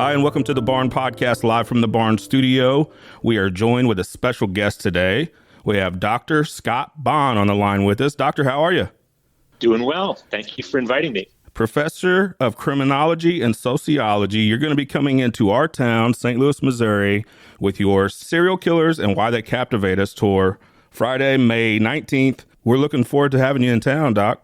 Hi, and welcome to the Bonn podcast, live from the Bonn studio. We are joined with a special guest today. We have Dr. Scott Bonn on the line with us. Doctor, how are you? Doing well. Thank you for inviting me. Professor of Criminology and Sociology. You're going to be coming into our town, St. Louis, Missouri, with your Serial Killers and Why They Captivate Us tour, Friday, May 19th. We're looking forward to having you in town, Doc.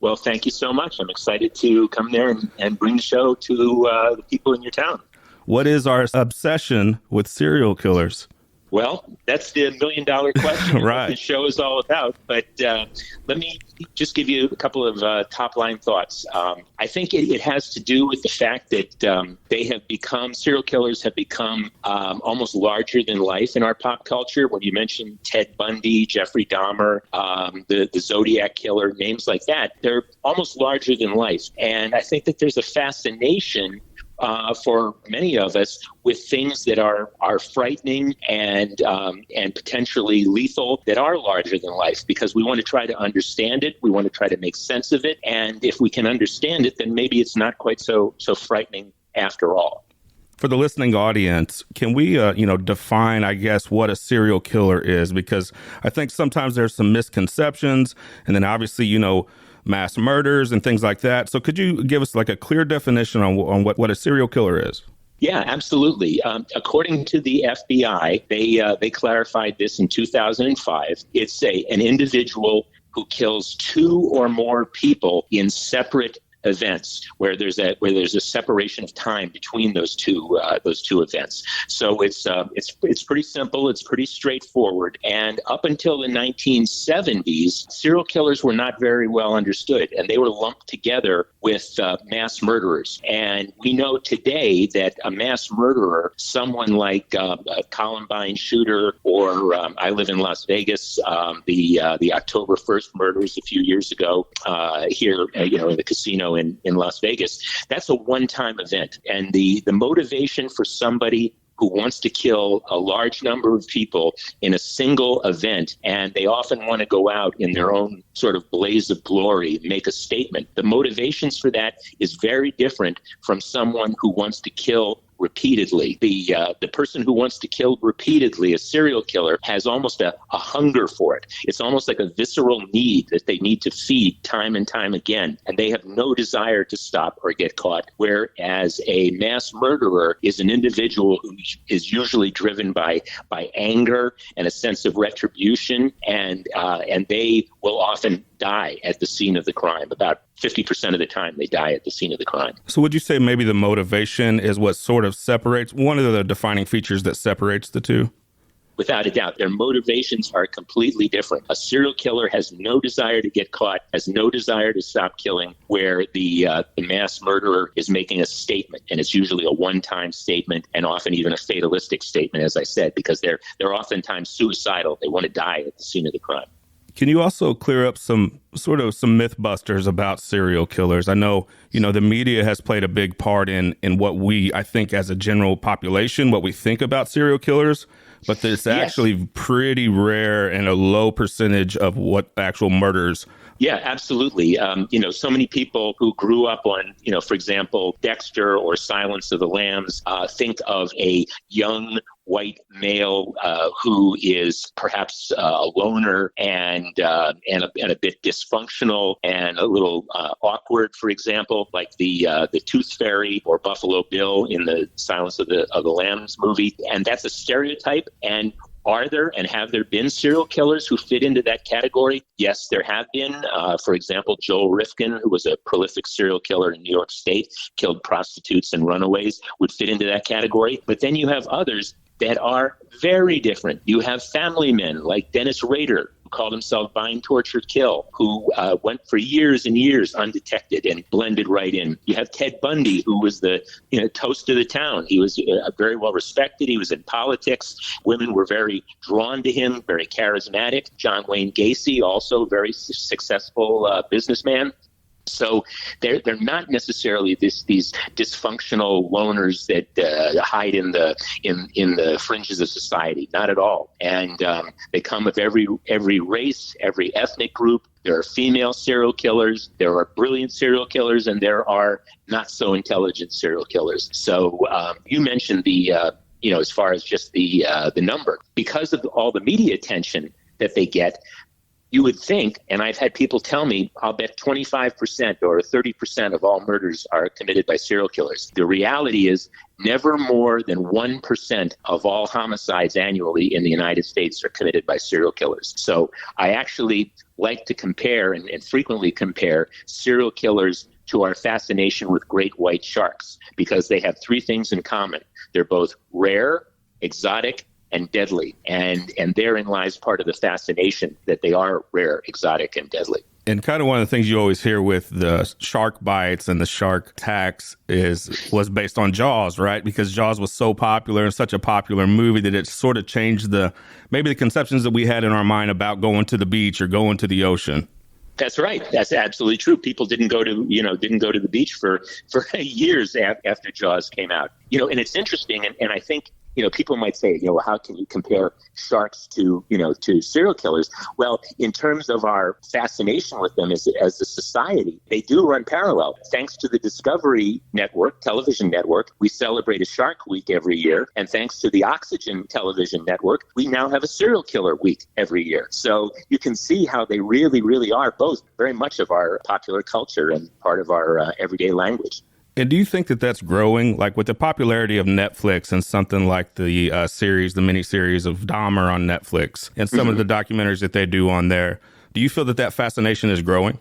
Well, thank you so much. I'm excited to come there and bring the show to the people in your town. What is our obsession with serial killers? Well, that's the million-dollar question. Right. What the show is all about. But let me just give you a couple of top-line thoughts. I think it has to do with the fact that serial killers have become almost larger than life in our pop culture. When you mention Ted Bundy, Jeffrey Dahmer, the Zodiac Killer, names like that, they're almost larger than life. And I think that there's a fascination for many of us with things that are frightening and potentially lethal that are larger than life, because we want to try to understand it. We want to try to make sense of it. And if we can understand it, then maybe it's not quite so frightening after all. For the listening audience, can we, define, I guess, what a serial killer is? Because I think sometimes there's some misconceptions, and then obviously, mass murders and things like that. So could you give us like a clear definition on what a serial killer is? Yeah, absolutely. According to the FBI, they clarified this in 2005. It's an individual who kills two or more people in separate events where there's a separation of time between those two events. So it's pretty simple. It's pretty straightforward. And up until the 1970s, serial killers were not very well understood, and they were lumped together with mass murderers. And we know today that a mass murderer, someone like a Columbine shooter, or I live in Las Vegas, the October 1st murders a few years ago here, in the casino in Las Vegas. That's a one-time event. And the motivation for somebody who wants to kill a large number of people in a single event, and they often want to go out in their own sort of blaze of glory, make a statement. The motivations for that is very different from someone who wants to kill repeatedly. The person who wants to kill repeatedly, a serial killer, has almost a hunger for it. It's almost like a visceral need that they need to feed time and time again, and they have no desire to stop or get caught. Whereas a mass murderer is an individual who is usually driven by anger and a sense of retribution, and they will often die at the scene of the crime. About 50% of the time they die at the scene of the crime. So would you say maybe the motivation is what sort of separates, one of the defining features that separates the two? Without a doubt, their motivations are completely different. A serial killer has no desire to get caught, has no desire to stop killing, where the mass murderer is making a statement, and it's usually a one-time statement, and often even a fatalistic statement, as I said, because they're oftentimes suicidal. They want to die at the scene of the crime. Can you also clear up some myth busters about serial killers? I know, the media has played a big part in what we, I think, as a general population, what we think about serial killers, but it's actually pretty rare and a low percentage of what actual murders. Yeah, absolutely. So many people who grew up on, for example, Dexter or Silence of the Lambs, think of a young white male who is perhaps a loner and a bit dysfunctional and a little awkward, for example, like the Tooth Fairy or Buffalo Bill in the Silence of the Lambs movie. And that's a stereotype. And are there and have there been serial killers who fit into that category? Yes, there have been. For example, Joel Rifkin, who was a prolific serial killer in New York State, killed prostitutes and runaways, would fit into that category. But then you have others that are very different. You have family men like Dennis Rader, who called himself Bind, Torture, Kill, who went for years and years undetected and blended right in. You have Ted Bundy, who was the toast of the town. He was very well respected. He was in politics. Women were very drawn to him, very charismatic. Wayne Gacy, also very successful businessman. So they're not necessarily these dysfunctional loners that hide in the fringes of society. Not at all. And they come of every race, every ethnic group. There are female serial killers. There are brilliant serial killers, and there are not so intelligent serial killers. So you mentioned the as far as just the number, because of all the media attention that they get. You would think, and I've had people tell me, I'll bet 25% or 30% of all murders are committed by serial killers. The reality is never more than 1% of all homicides annually in the United States are committed by serial killers. So I actually like to compare and frequently compare serial killers to our fascination with great white sharks, because they have three things in common. They're both rare, exotic, and deadly. And therein lies part of the fascination, that they are rare, exotic, and deadly. And kind of one of the things you always hear with the shark bites and the shark attacks was based on Jaws, right? Because Jaws was so popular and such a popular movie that it sort of changed maybe the conceptions that we had in our mind about going to the beach or going to the ocean. That's right. That's absolutely true. People didn't go to the beach for years after Jaws came out. And it's interesting, and I think people might say, how can you compare sharks to serial killers? Well, in terms of our fascination with them as a society, they do run parallel. Thanks to the Discovery Network, television network, we celebrate a Shark Week every year. And thanks to the Oxygen television network, we now have a Serial Killer Week every year. So you can see how they really, really are both very much of our popular culture and part of our everyday language. And do you think that that's growing? Like with the popularity of Netflix and something like the miniseries of Dahmer on Netflix and some of the documentaries that they do on there, do you feel that fascination is growing?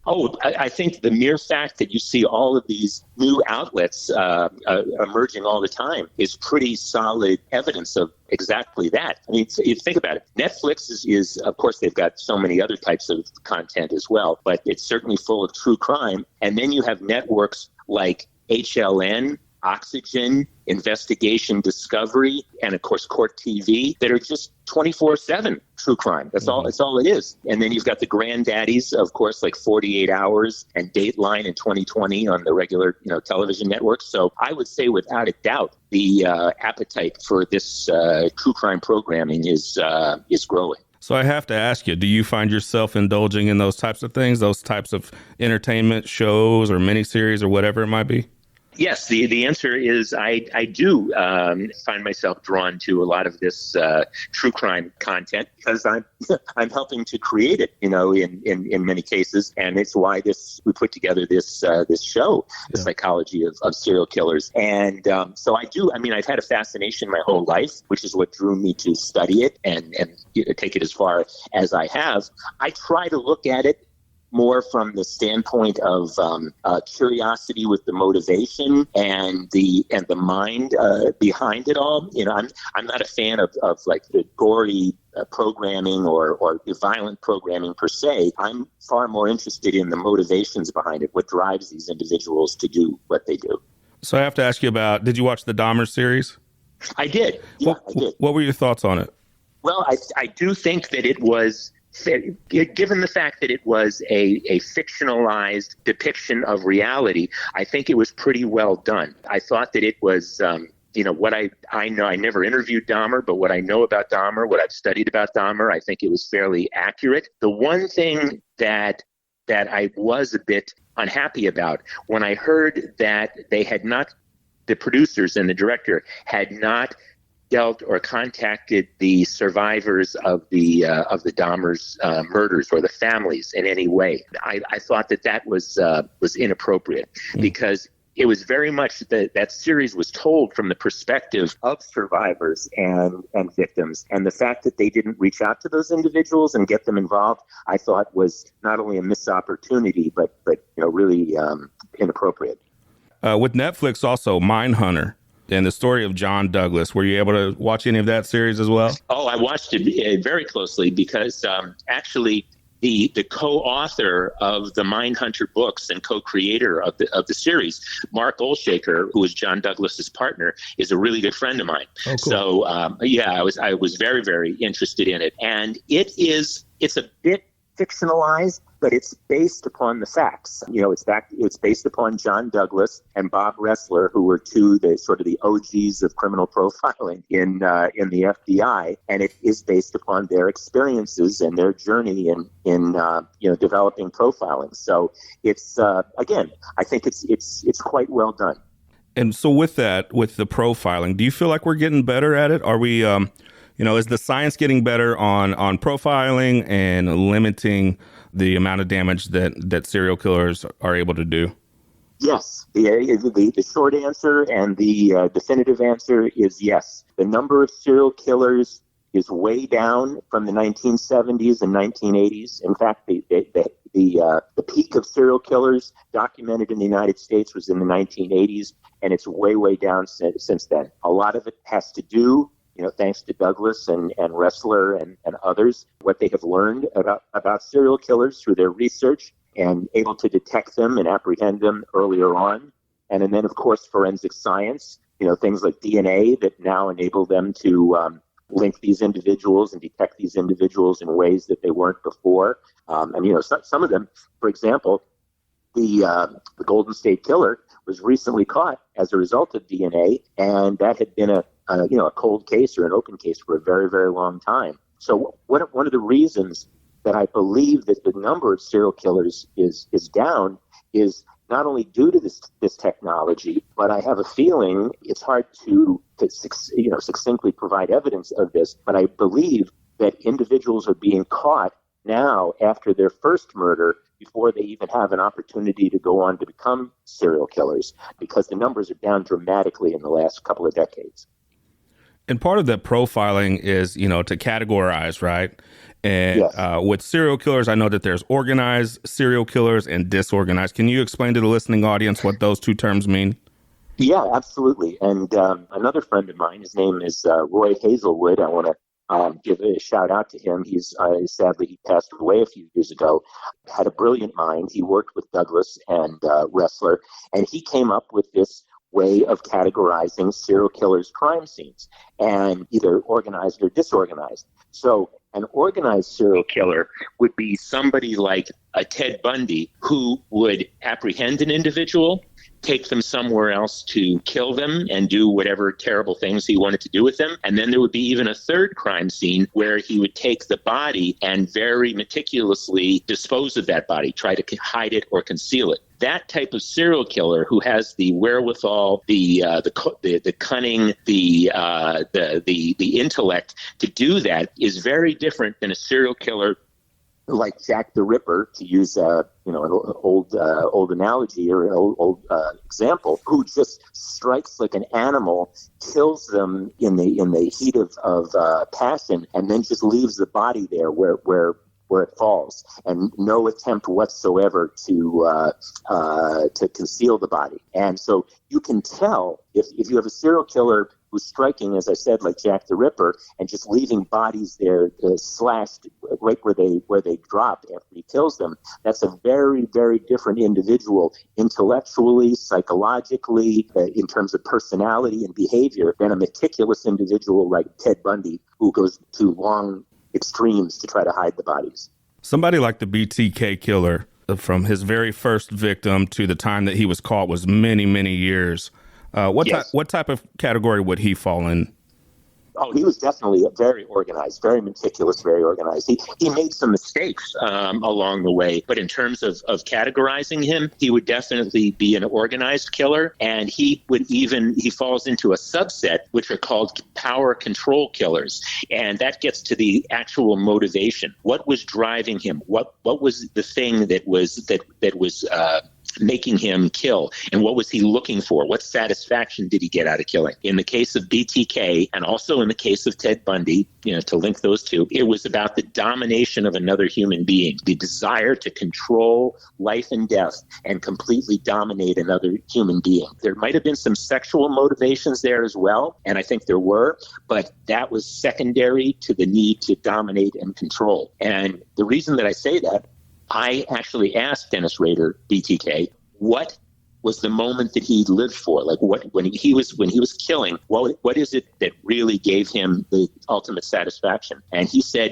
Oh, I think the mere fact that you see all of these new outlets emerging all the time is pretty solid evidence of exactly that. I mean, you think about it. Netflix is, of course, they've got so many other types of content as well, but it's certainly full of true crime. And then you have networks like HLN, Oxygen, Investigation Discovery, and of course Court TV that are just 24/7 true crime. That's all it is. And then you've got the granddaddies, of course, like 48 Hours and Dateline in 2020 on the regular television networks. So I would say without a doubt the appetite for this true crime programming is growing. So I have to ask you, do you find yourself indulging in those types of things, those types of entertainment shows or miniseries or whatever it might be? Yes, the answer is I do find myself drawn to a lot of this true crime content because I'm helping to create it, in many cases, and it's why we put together this show, The Psychology of Serial Killers, and so I do. I mean, I've had a fascination my whole life, which is what drew me to study it and take it as far as I have. I try to look at it more from the standpoint of curiosity with the motivation and the mind behind it all. I'm not a fan of like the gory programming or the violent programming per se. I'm far more interested in the motivations behind it, what drives these individuals to do what they do. So I have to ask you about, did you watch the Dahmer series? I did. Yeah, I did. What were your thoughts on it? Well, I do think that it was, given the fact that it was a fictionalized depiction of reality, I think it was pretty well done. I thought that it was, what I know, I never interviewed Dahmer, but what I know about Dahmer, what I've studied about Dahmer, I think it was fairly accurate. The one thing that I was a bit unhappy about when I heard that the producers and the director had not dealt or contacted the survivors of the Dahmer's murders or the families in any way. I thought that was inappropriate because it was very much that series was told from the perspective of survivors and victims, and the fact that they didn't reach out to those individuals and get them involved, I thought was not only a missed opportunity, but really inappropriate. With Netflix also, Mindhunter and the story of John Douglas. Were you able to watch any of that series as well? Oh, I watched it very closely because actually the co-author of the Mindhunter books and co-creator of the series, Mark Olshaker, who is John Douglas's partner, is a really good friend of mine. Oh, cool. So I was very, very interested in it, and it's a bit fictionalized, but it's based upon the facts. It's based upon John Douglas and Bob Ressler, who were the OGs of criminal profiling in the FBI, and it is based upon their experiences and their journey in developing profiling. So it's again, I think it's quite well done. And so with the profiling, do you feel like we're getting better at it? Are we, is the science getting better on profiling and limiting the amount of damage that serial killers are able to do? Yes. The short answer and the definitive answer is yes. The number of serial killers is way down from the 1970s and 1980s. In fact, the peak of serial killers documented in the United States was in the 1980s, and it's way down since then. A lot of it has to do, thanks to Douglas and Ressler and others, what they have learned about serial killers through their research and able to detect them and apprehend them earlier on. And then, of course, forensic science, things like DNA that now enable them to link these individuals and detect these individuals in ways that they weren't before. Some of them, for example, the Golden State Killer was recently caught as a result of DNA, and that had been a cold case or an open case for a very, very long time. So one of the reasons that I believe that the number of serial killers is down is not only due to this technology, but I have a feeling it's hard to succinctly provide evidence of this, but I believe that individuals are being caught now after their first murder before they even have an opportunity to go on to become serial killers, because the numbers are down dramatically in the last couple of decades. And part of that profiling is, to categorize, right? And yes. With serial killers, I know that there's organized serial killers and disorganized. Can you explain to the listening audience what those two terms mean? Yeah, absolutely. And another friend of mine, his name is Roy Hazelwood. I want to give a shout out to him. He's sadly, he passed away a few years ago. Had a brilliant mind. He worked with Douglas and Ressler, and he came up with this way of categorizing serial killers' crime scenes, and either organized or disorganized. So an organized serial killer would be somebody like a Ted Bundy, who would apprehend an individual, take them somewhere else to kill them and do whatever terrible things he wanted to do with them. And then there would be even a third crime scene where he would take the body and very meticulously dispose of that body, try to hide it or conceal it. That type of serial killer who has the wherewithal, the cunning, the intellect to do that is very different than a serial killer like Jack the Ripper, to use an old analogy or an old example, who just strikes like an animal, kills them in the heat of passion, and then just leaves the body there where it falls, and no attempt whatsoever to conceal the body. And so you can tell if you have a serial killer who's striking, as I said, like Jack the Ripper, and just leaving bodies there slashed right where they drop after he kills them. That's a very, very different individual intellectually, psychologically, in terms of personality and behavior, than a meticulous individual like Ted Bundy, who goes to long extremes to try to hide the bodies. Somebody like the BTK killer, from his very first victim to the time that he was caught, was many, many years. What type of category would he fall in? Oh, he was definitely very organized, very meticulous, very organized. He made some mistakes along the way, but in terms of categorizing him, he would definitely be an organized killer, and he falls into a subset which are called power control killers, and that gets to the actual motivation. What was driving him? What was the thing that was making him kill, and what was he looking for? What satisfaction did he get out of killing? In the case of BTK, and also in the case of Ted Bundy, to link those two, it was about the domination of another human being, the desire to control life and death and completely dominate another human being. There might have been some sexual motivations there as well, and I think there were, but that was secondary to the need to dominate and control. And the reason that I say that, I actually asked Dennis Rader, BTK, what was the moment that he lived for? Like when he was killing, what is it that really gave him the ultimate satisfaction? And he said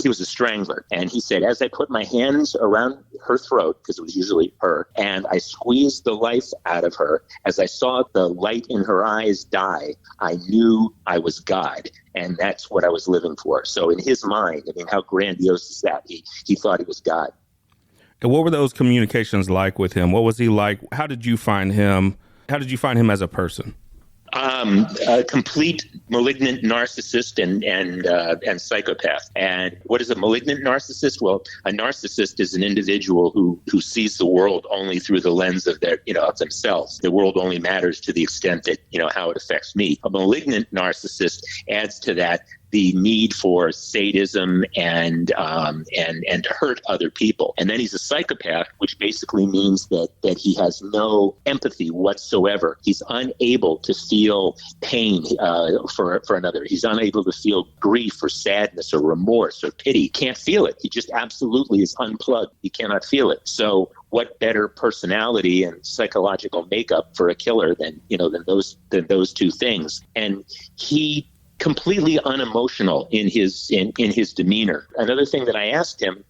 He was a strangler. And he said, as I put my hands around her throat, because it was usually her, and I squeezed the life out of her, as I saw the light in her eyes die, I knew I was God. And that's what I was living for. So in his mind, I mean, how grandiose is that? He thought he was God. And what were those communications like with him? What was he like? How did you find him? How did you find him as a person? A complete malignant narcissist and psychopath. And what is a malignant narcissist? Well, a narcissist is an individual who sees the world only through the lens of of themselves. The world only matters to the extent that, how it affects me. A malignant narcissist adds to that the need for sadism and to hurt other people. And then he's a psychopath, which basically means that he has no empathy whatsoever. He's unable to feel pain for another. He's unable to feel grief or sadness or remorse or pity. He can't feel it. He just absolutely is unplugged. He cannot feel it. So what better personality and psychological makeup for a killer than those two things? And he completely unemotional in his demeanor. Another thing that I asked him,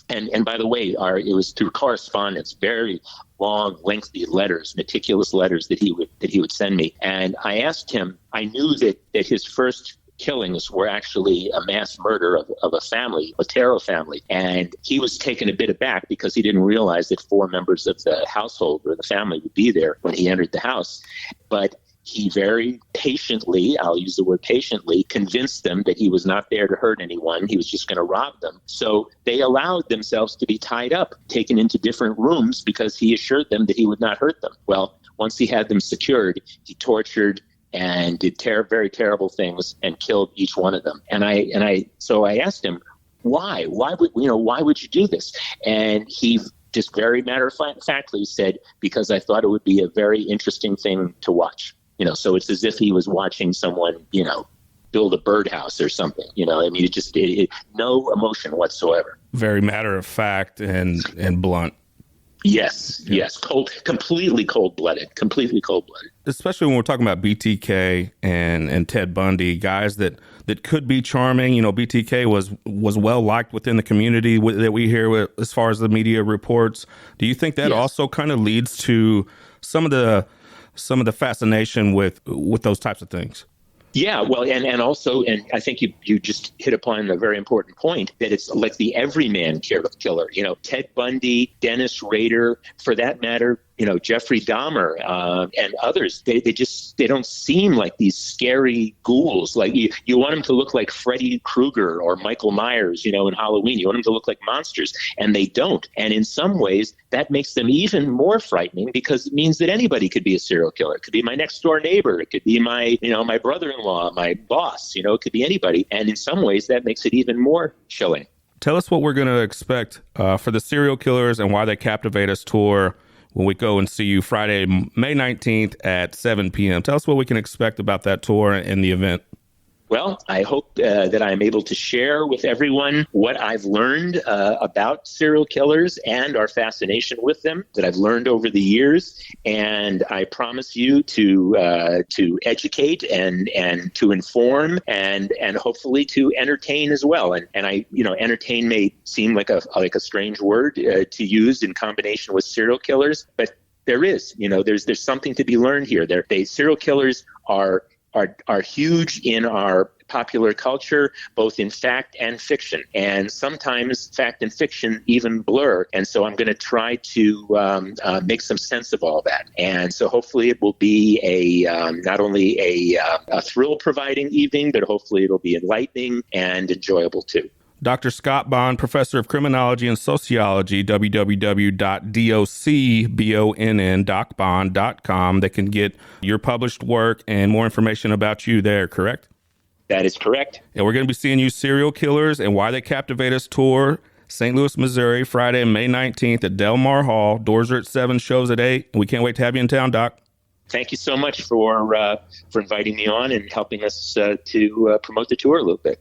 and by the way, it was through correspondence, very long, lengthy letters, meticulous letters that he would send me. And I asked him, I knew that his first killings were actually a mass murder of a family, a Otero family. And he was taken a bit aback because he didn't realize that 4 members of the household or the family would be there when he entered the house. But he very patiently, I'll use the word patiently, convinced them that he was not there to hurt anyone. He was just going to rob them. So they allowed themselves to be tied up, taken into different rooms because he assured them that he would not hurt them. Well, once he had them secured, he tortured and did very terrible things and killed each one of them. So I asked him, why? Why would you do this? And he just very matter-of-factly said, because I thought it would be a very interesting thing to watch. So it's as if he was watching someone, build a birdhouse or something. I mean, no emotion whatsoever. Very matter of fact and blunt. Yes, yeah. Yes. Completely cold-blooded. Especially when we're talking about BTK and Ted Bundy, guys that could be charming. BTK was well liked within the community that we hear as far as the media reports. Do you think that also kind of leads to some of the fascination with those types of things? Yeah, well, and also, and I think you just hit upon a very important point, that it's like the everyman killer. Ted Bundy, Dennis Rader, for that matter, Jeffrey Dahmer and others. They don't seem like these scary ghouls. Like you want them to look like Freddy Krueger or Michael Myers, in Halloween. You want them to look like monsters, and they don't. And in some ways, that makes them even more frightening because it means that anybody could be a serial killer. It could be my next door neighbor. It could be my brother-in-law, my boss. It could be anybody. And in some ways, that makes it even more chilling. Tell us what we're going to expect for the Serial Killers and Why They Captivate Us tour when we go and see you Friday, May 19th at 7 p.m. Tell us what we can expect about that tour and the event. Well, I hope that I'm able to share with everyone what I've learned about serial killers and our fascination with them that I've learned over the years. And I promise you to educate and to inform and hopefully to entertain as well. And I, entertain may seem like a strange word to use in combination with serial killers, but there is, there's something to be learned here. Serial killers are huge in our popular culture, both in fact and fiction. And sometimes fact and fiction even blur. And so I'm going to try to make some sense of all that. And so hopefully it will be not only a thrill-providing evening, but hopefully it'll be enlightening and enjoyable too. Dr. Scott Bonn, Professor of Criminology and Sociology, www.docbonn.com. They can get your published work and more information about you there, correct? That is correct. And we're going to be seeing you Serial Killers and Why They Captivate Us tour, St. Louis, Missouri, Friday, May 19th at Del Mar Hall. Doors are at 7, shows at 8. And we can't wait to have you in town, Doc. Thank you so much for inviting me on and helping us to promote the tour a little bit.